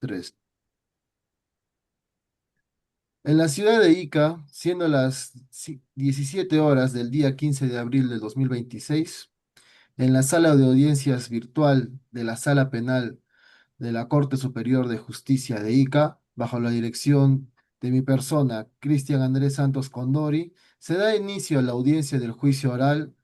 Tres. En la ciudad de Ica, siendo las 17 horas del día 15 de abril de 2026, en la sala de audiencias virtual de la Sala Penal de la Corte Superior de Justicia de Ica, bajo la dirección de mi persona, Cristian Andrés Santos Condori, se da inicio a la audiencia del juicio oral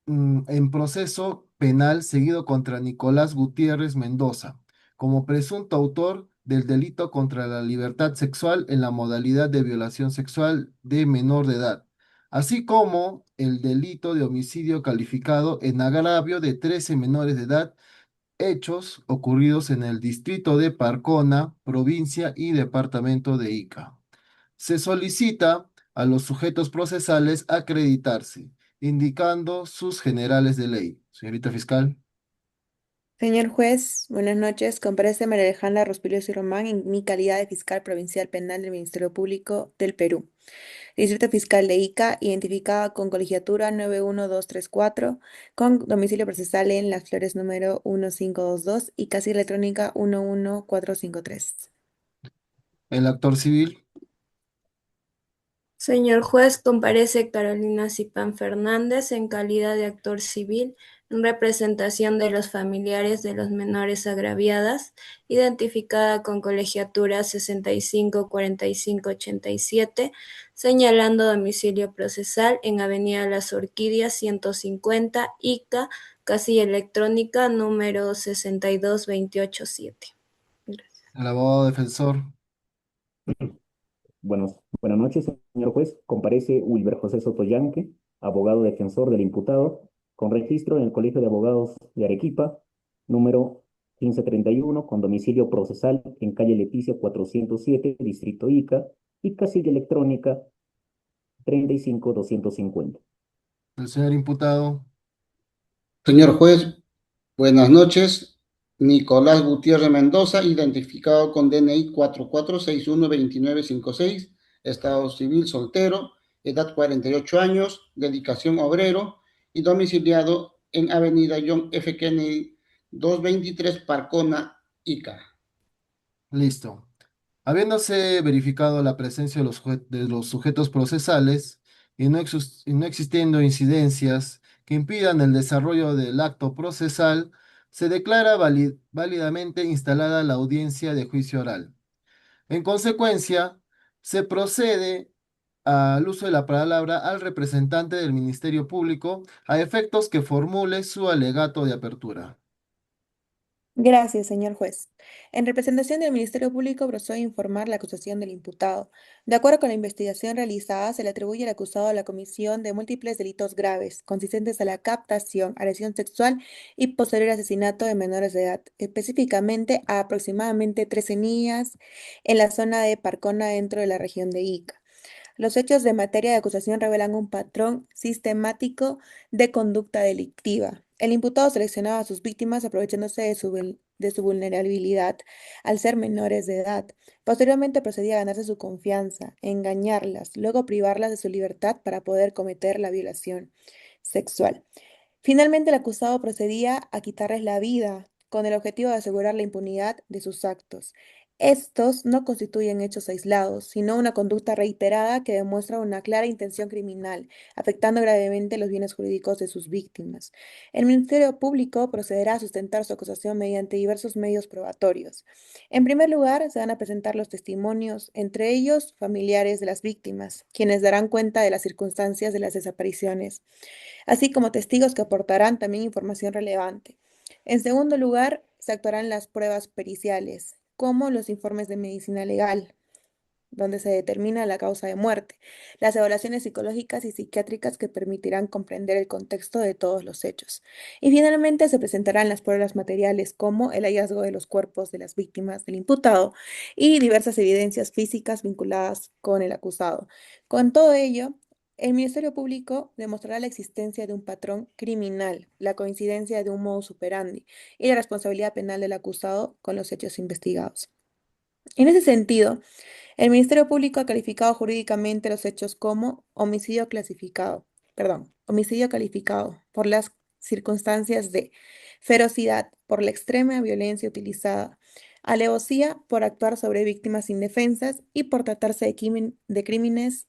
en proceso penal seguido contra Nicolás Gutiérrez Mendoza, como presunto autor del delito contra la libertad sexual en la modalidad de violación sexual de menor de edad, así como el delito de homicidio calificado en agravio de 13 menores de edad, hechos ocurridos en el distrito de Parcona, provincia y departamento de Ica. Se solicita a los sujetos procesales acreditarse, indicando sus generales de ley. Señorita fiscal. Señor juez, buenas noches. Comparece María Alejandra Rospigliosi Román en mi calidad de fiscal provincial penal del Ministerio Público del Perú. Distrito Fiscal de Ica, identificada con colegiatura 91234, con domicilio procesal en Las Flores número 1522 y casilla electrónica 11453. El actor civil. Señor juez, comparece Carolina Zipán Fernández en calidad de actor civil en representación de los familiares de los menores agraviadas, identificada con colegiatura 654587, señalando domicilio procesal en Avenida Las Orquídeas 150, Ica, casilla electrónica número 62287. Gracias. El abogado defensor. Buenas noches, señor juez. Comparece Wilber José Sotoyanque, abogado defensor del imputado, con registro en el Colegio de Abogados de Arequipa, número 1531, con domicilio procesal en calle Leticia 407, distrito Ica, y casilla electrónica 35250. El señor imputado. Señor juez, buenas noches. Nicolás Gutiérrez Mendoza, identificado con DNI 44612956, estado civil soltero, edad 48 años, dedicación obrero y domiciliado en Avenida John F. Kennedy 223, Parcona, Ica. Listo. Habiéndose verificado la presencia de los sujetos procesales y no existiendo incidencias que impidan el desarrollo del acto procesal, se declara válidamente instalada la audiencia de juicio oral. En consecuencia, se procede al uso de la palabra al representante del Ministerio Público a efectos que formule su alegato de apertura. Gracias, señor juez. En representación del Ministerio Público, procedo a informar la acusación del imputado. De acuerdo con la investigación realizada, se le atribuye al acusado la comisión de múltiples delitos graves, consistentes a la captación, agresión sexual y posterior asesinato de menores de edad, específicamente a aproximadamente 13 niñas en la zona de Parcona dentro de la región de Ica. Los hechos de materia de acusación revelan un patrón sistemático de conducta delictiva. El imputado seleccionaba a sus víctimas aprovechándose de su vulnerabilidad al ser menores de edad. Posteriormente procedía a ganarse su confianza, engañarlas, luego privarlas de su libertad para poder cometer la violación sexual. Finalmente, el acusado procedía a quitarles la vida con el objetivo de asegurar la impunidad de sus actos. Estos no constituyen hechos aislados, sino una conducta reiterada que demuestra una clara intención criminal, afectando gravemente los bienes jurídicos de sus víctimas. El Ministerio Público procederá a sustentar su acusación mediante diversos medios probatorios. En primer lugar, se van a presentar los testimonios, entre ellos familiares de las víctimas, quienes darán cuenta de las circunstancias de las desapariciones, así como testigos que aportarán también información relevante. En segundo lugar, se actuarán las pruebas periciales, como los informes de medicina legal, donde se determina la causa de muerte, las evaluaciones psicológicas y psiquiátricas que permitirán comprender el contexto de todos los hechos. Y finalmente se presentarán las pruebas materiales como el hallazgo de los cuerpos de las víctimas del imputado y diversas evidencias físicas vinculadas con el acusado. Con todo ello, el Ministerio Público demostrará la existencia de un patrón criminal, la coincidencia de un modus operandi y la responsabilidad penal del acusado con los hechos investigados. En ese sentido, el Ministerio Público ha calificado jurídicamente los hechos como homicidio calificado por las circunstancias de ferocidad por la extrema violencia utilizada, alevosía por actuar sobre víctimas indefensas y por tratarse de crímenes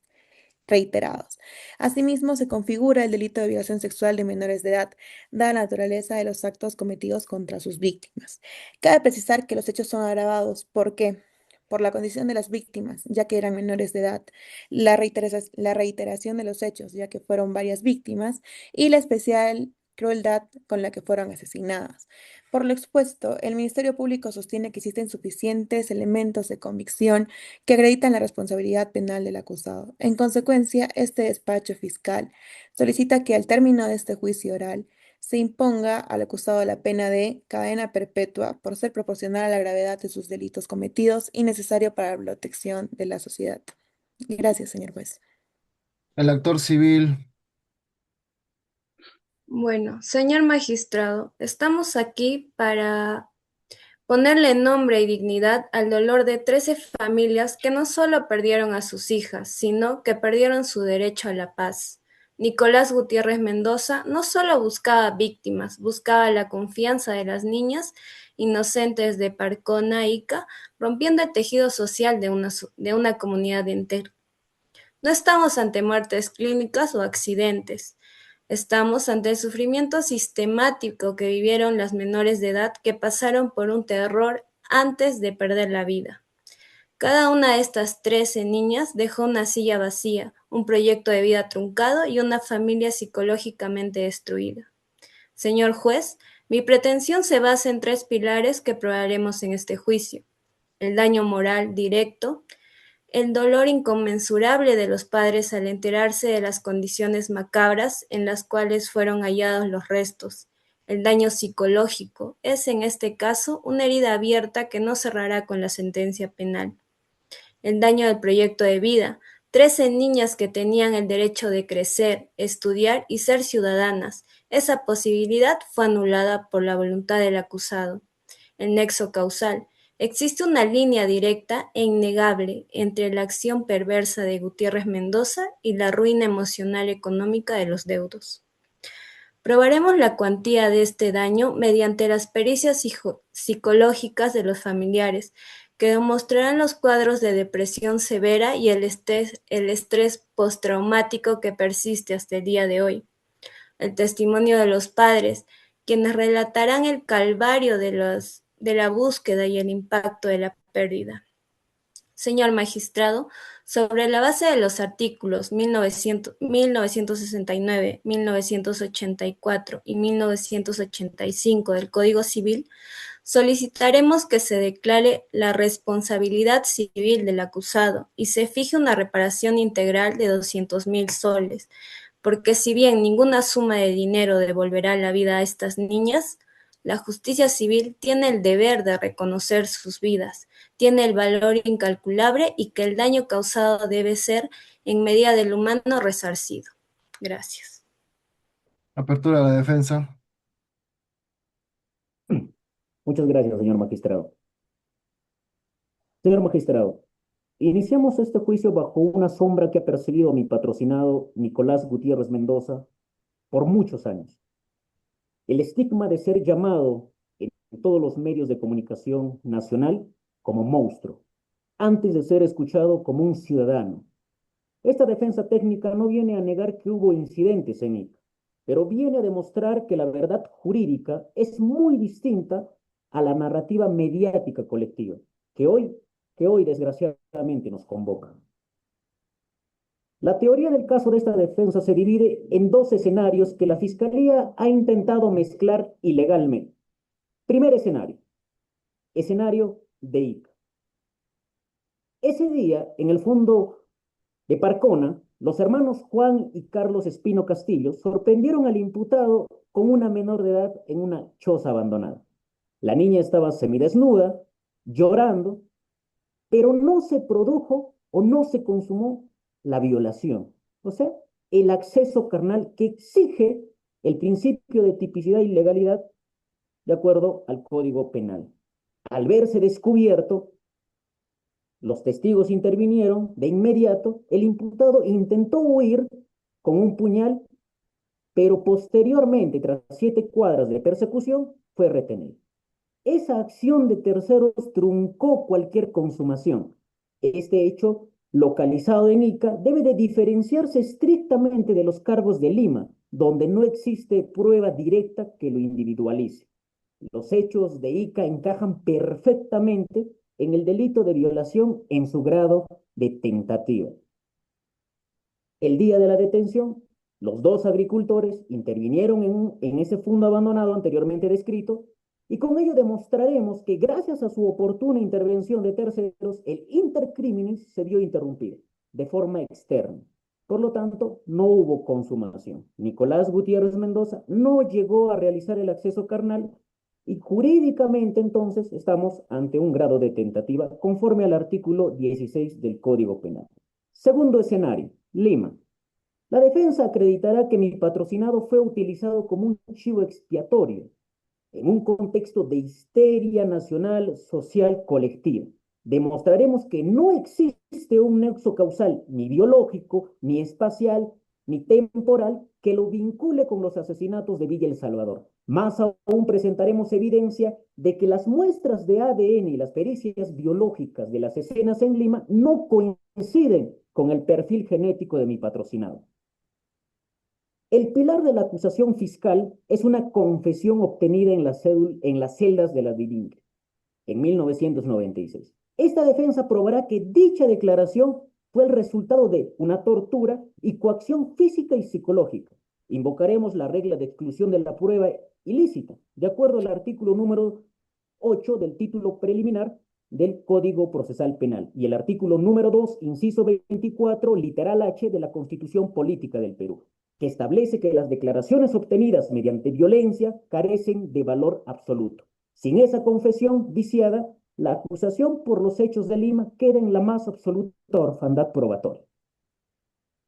reiterados. Asimismo, se configura el delito de violación sexual de menores de edad, dada la naturaleza de los actos cometidos contra sus víctimas. Cabe precisar que los hechos son agravados. ¿Por qué? Por la condición de las víctimas, ya que eran menores de edad, la reiteración de los hechos, ya que fueron varias víctimas, y la especial crueldad con la que fueron asesinadas. Por lo expuesto, el Ministerio Público sostiene que existen suficientes elementos de convicción que acreditan la responsabilidad penal del acusado. En consecuencia, este despacho fiscal solicita que al término de este juicio oral se imponga al acusado la pena de cadena perpetua por ser proporcional a la gravedad de sus delitos cometidos y necesario para la protección de la sociedad. Gracias, señor juez. El actor civil. Bueno, señor magistrado, estamos aquí para ponerle nombre y dignidad al dolor de 13 familias que no solo perdieron a sus hijas, sino que perdieron su derecho a la paz. Nicolás Gutiérrez Mendoza no solo buscaba víctimas, buscaba la confianza de las niñas inocentes de Parcona, Ica, rompiendo el tejido social de una comunidad entera. No estamos ante muertes clínicas o accidentes. Estamos ante el sufrimiento sistemático que vivieron las menores de edad que pasaron por un terror antes de perder la vida. Cada una de estas 13 niñas dejó una silla vacía, un proyecto de vida truncado y una familia psicológicamente destruida. Señor juez, mi pretensión se basa en 3 pilares que probaremos en este juicio: el daño moral directo, el dolor inconmensurable de los padres al enterarse de las condiciones macabras en las cuales fueron hallados los restos. El daño psicológico es, en este caso, una herida abierta que no cerrará con la sentencia penal. El daño del proyecto de vida. 13 niñas que tenían el derecho de crecer, estudiar y ser ciudadanas. Esa posibilidad fue anulada por la voluntad del acusado. El nexo causal. Existe una línea directa e innegable entre la acción perversa de Gutiérrez Mendoza y la ruina emocional económica de los deudos. Probaremos la cuantía de este daño mediante las pericias psicológicas de los familiares, que demostrarán los cuadros de depresión severa y el estrés postraumático que persiste hasta el día de hoy. El testimonio de los padres, quienes relatarán el calvario de la búsqueda y el impacto de la pérdida. Señor magistrado, sobre la base de los artículos 1969, 1984 y 1985 del Código Civil, solicitaremos que se declare la responsabilidad civil del acusado y se fije una reparación integral de 200.000 soles, porque si bien ninguna suma de dinero devolverá la vida a estas niñas, la justicia civil tiene el deber de reconocer sus vidas, tiene el valor incalculable y que el daño causado debe ser, en medida del humano, resarcido. Gracias. Apertura de la defensa. Muchas gracias, señor magistrado. Señor magistrado, iniciamos este juicio bajo una sombra que ha perseguido a mi patrocinado Nicolás Gutiérrez Mendoza por muchos años. El estigma de ser llamado en todos los medios de comunicación nacional como monstruo, antes de ser escuchado como un ciudadano. Esta defensa técnica no viene a negar que hubo incidentes en ICA, pero viene a demostrar que la verdad jurídica es muy distinta a la narrativa mediática colectiva, que hoy desgraciadamente nos convoca. La teoría del caso de esta defensa se divide en 2 escenarios que la Fiscalía ha intentado mezclar ilegalmente. Primer escenario de ICA. Ese día, en el fondo de Parcona, los hermanos Juan y Carlos Espino Castillo sorprendieron al imputado con una menor de edad en una choza abandonada. La niña estaba semidesnuda, llorando, pero no se produjo o no se consumó la violación, o sea, el acceso carnal que exige el principio de tipicidad y legalidad de acuerdo al Código Penal. Al verse descubierto, los testigos intervinieron de inmediato, el imputado intentó huir con un puñal, pero posteriormente, tras 7 cuadras de persecución, fue retenido. Esa acción de terceros truncó cualquier consumación. Este hecho, localizado en Ica, debe de diferenciarse estrictamente de los cargos de Lima, donde no existe prueba directa que lo individualice. Los hechos de Ica encajan perfectamente en el delito de violación en su grado de tentativa. El día de la detención, los dos agricultores intervinieron en ese fondo abandonado anteriormente descrito y con ello demostraremos que gracias a su oportuna intervención de terceros, el intercriminis se vio interrumpido de forma externa. Por lo tanto, no hubo consumación. Nicolás Gutiérrez Mendoza no llegó a realizar el acceso carnal y jurídicamente entonces estamos ante un grado de tentativa conforme al artículo 16 del Código Penal. Segundo escenario, Lima. La defensa acreditará que mi patrocinado fue utilizado como un chivo expiatorio en un contexto de histeria nacional, social, colectiva. Demostraremos que no existe un nexo causal ni biológico, ni espacial, ni temporal que lo vincule con los asesinatos de Villa El Salvador. Más aún presentaremos evidencia de que las muestras de ADN y las pericias biológicas de las escenas en Lima no coinciden con el perfil genético de mi patrocinado. El pilar de la acusación fiscal es una confesión obtenida en las celdas de la DIVINC en 1996. Esta defensa probará que dicha declaración fue el resultado de una tortura y coacción física y psicológica. Invocaremos la regla de exclusión de la prueba ilícita, de acuerdo al artículo número 8 del título preliminar del Código Procesal Penal y el artículo número 2, inciso 24, literal H de la Constitución Política del Perú, que establece que las declaraciones obtenidas mediante violencia carecen de valor absoluto. Sin esa confesión viciada, la acusación por los hechos de Lima queda en la más absoluta orfandad probatoria.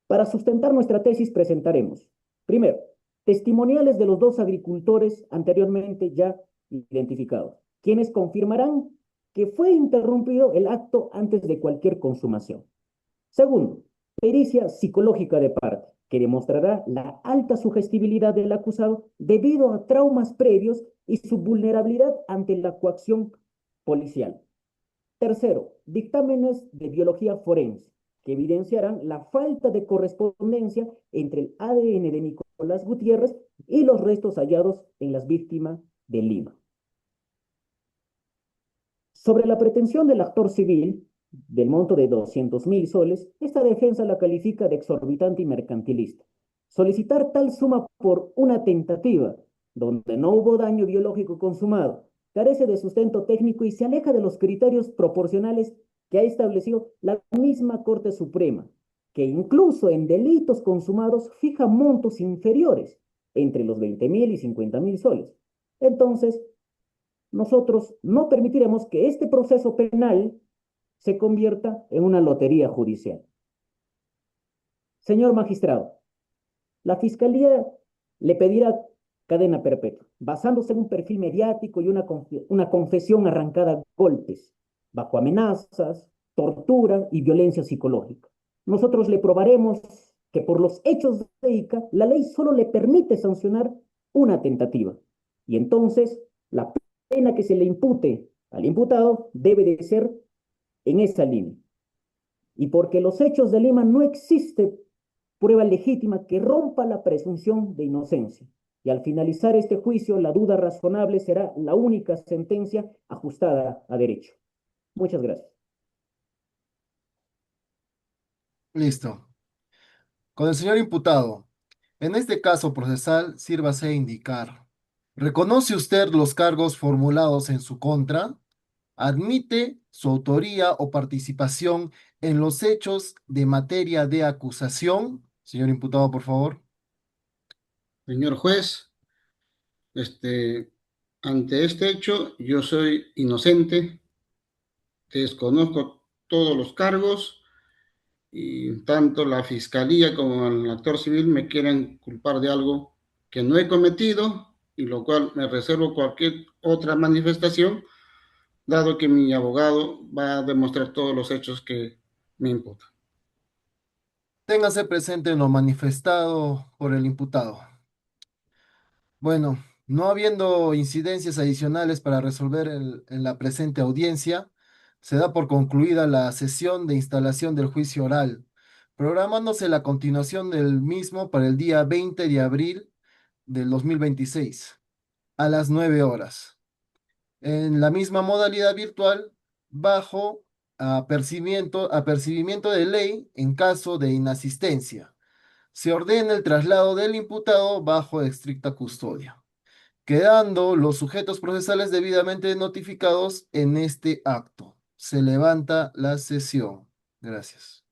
Para sustentar nuestra tesis presentaremos, primero, testimoniales de los dos agricultores anteriormente ya identificados, quienes confirmarán que fue interrumpido el acto antes de cualquier consumación. Segundo, pericia psicológica de parte, que demostrará la alta sugestibilidad del acusado debido a traumas previos y su vulnerabilidad ante la coacción policial. Tercero, dictámenes de biología forense, que evidenciarán la falta de correspondencia entre el ADN de Nicolás Gutiérrez y los restos hallados en las víctimas de Lima. Sobre la pretensión del actor civil del monto de 200.000 soles, esta defensa la califica de exorbitante y mercantilista. Solicitar tal suma por una tentativa, donde no hubo daño biológico consumado, carece de sustento técnico y se aleja de los criterios proporcionales que ha establecido la misma Corte Suprema, que incluso en delitos consumados fija montos inferiores, entre los 20.000 y 50.000 soles. Entonces, nosotros no permitiremos que este proceso penal se convierta en una lotería judicial. Señor magistrado, la Fiscalía le pedirá cadena perpetua, basándose en un perfil mediático y una confesión arrancada a golpes, bajo amenazas, tortura y violencia psicológica. Nosotros le probaremos que por los hechos de ICA, la ley solo le permite sancionar una tentativa. Y entonces, la pena que se le impute al imputado debe de ser en esa línea. Y porque los hechos de Lima no existe prueba legítima que rompa la presunción de inocencia. Y al finalizar este juicio, la duda razonable será la única sentencia ajustada a derecho. Muchas gracias. Listo. Con el señor imputado, en este caso procesal, sírvase indicar. ¿Reconoce usted los cargos formulados en su contra? ¿Admite su autoría o participación en los hechos de materia de acusación? Señor imputado, por favor. Señor juez, ante este hecho, yo soy inocente, desconozco todos los cargos y tanto la fiscalía como el actor civil me quieren culpar de algo que no he cometido y lo cual me reservo cualquier otra manifestación, dado que mi abogado va a demostrar todos los hechos que me imputan. Téngase presente en lo manifestado por el imputado. Bueno, No habiendo incidencias adicionales para resolver en la presente audiencia, se da por concluida la sesión de instalación del juicio oral, programándose la continuación del mismo para el día 20 de abril del 2026 a las 9 horas, en la misma modalidad virtual, bajo apercibimiento de ley en caso de inasistencia. Se ordena el traslado del imputado bajo estricta custodia, quedando los sujetos procesales debidamente notificados en este acto. Se levanta la sesión. Gracias.